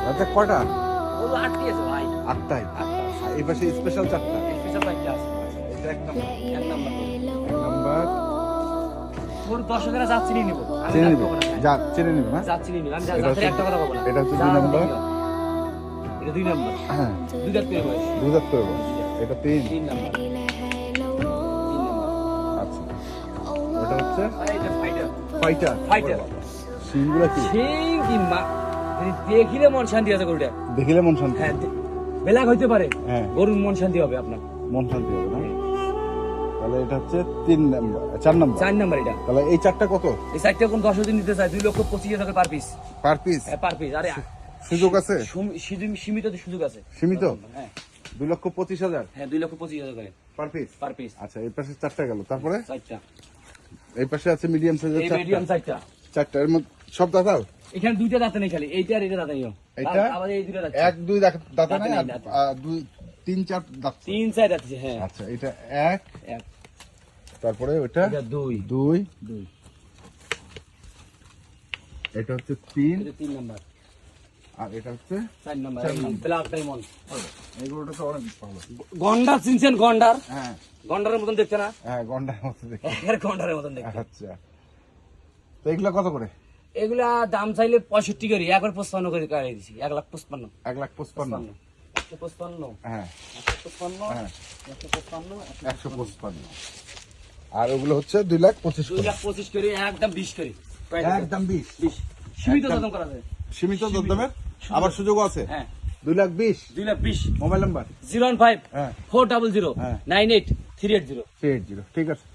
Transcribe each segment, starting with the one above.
রাজ্জাক কয়টা? ওগুলো 8টি আছে ভাই। 8টাই। এই পাশে স্পেশাল 4টা। স্পেশাল 5টা আছে। এটা এক নাম্বার। এক নাম্বার। এক নাম্বার ওর দর্শকেরা যাচ্ছি নিয়ে নিব। আমি চিনে জাত নিবে। পাবো না, হ্যাঁ। যা চিনে নিবে না? যাচ্ছি নিয়ে নিব। আমি এটা জাতের হচ্ছে- একটা কথা বলবো না। এটা হচ্ছে যা 2 হবে নাম্বার। দেখি। এটা 2 নাম্বার। হ্যাঁ, 2 দাঁত করে বয়স। 2 দাঁত করে বয়স। এটা 3। 3 নাম্বার। 3 নাম্বার। আচ্ছা, ওটা হচ্ছে আর এটা ফাইটার। ফাইটার। ফাইটার। সিংগুলা কি? সেই কি মা দেখিলে মন শান্তি আছে গরুটা। দেখিলে মন শান্তি। হ্যাঁ, বেলাগ হইতে পারে। হ্যাঁ, গরুর মন শান্তি হবে আপনার। মন শান্তি হবে না? তাহলে এটা হচ্ছে 3 নাম্বার, 4 নাম্বার। 4 নাম্বার এটা। তাহলে এই 4টা কত? এই সাইডটা কোন 10 দিন নিতে চায় 2,25,000 পার পিস। Per piece? হ্যাঁ, পার পিস। আরে সুযোগ আছে? সীমিত সুযোগ আছে। সীমিত? হ্যাঁ, 2,25,000 হ্যাঁ 2,25,000 করে পার পিস। Per piece. আচ্ছা, এই পাশে 4টা গেল। তারপরে 4টা। এই পাশে আছে মিডিয়াম সাইজের এই মিডিয়াম 4টা। 4টা। 4টা এর মধ্যে সব দাঁতাল? এখানে 2টা দাঁত নেই খালি, এইটা আর এইটা দাঁত নেই। এইটা? আবার এই 2টা দাঁত। 1 2 দাঁতা নাই আর দাঁত নেই। 2 3 4 দাঁত। 3-4 দাঁত আছে, হ্যাঁ। আচ্ছা, এটা 1, এক, তারপরে ওটা এটা 2, 2, 2। এটা হচ্ছে 3 এটা 3 নাম্বার। আর এটা হচ্ছে 4 নাম্বার। 4 নাম্বার। Black diamond. এগুলোটা তো অনেক ভালো। গন্ডার চিনছেন? গন্ডার, হ্যাঁ গন্ডারের মতন দেখতে না? হ্যাঁ, গন্ডার মতো দেখতে। এর গন্ডারের মতন দেখতে। আচ্ছা, তো এগুলো কত করে? এগুলা দাম চাইলে 65 করে, একবার 55 করে কাটিয়ে দিছি। 1,55,000। 1,55,000। 155, হ্যাঁ 155, হ্যাঁ, 155, 155। আর ওগুলো হচ্ছে 2,25,000 করে। 2,25 করে, একদম 20 করে। একদম 20। 20 সীমিত একদম। দাম করা যায়। সীমিত দরদামের আবার সুযোগও আছে। হ্যাঁ, 2,20,000। 2,20,000। মোবাইল নাম্বার 015 হ্যাঁ 400 হ্যাঁ 98 380। 380। ঠিক আছে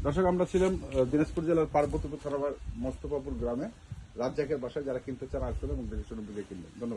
দর্শক, আমরা ছিলাম দিনাজপুর জেলার পার্বতীপুর থানার মোস্তফাপুর গ্রামে রাজ্জাকের বাসায়। যারা কিনতে চান আসলে এবং দেখে শুনে বুঝে কিনবেন। ধন্যবাদ।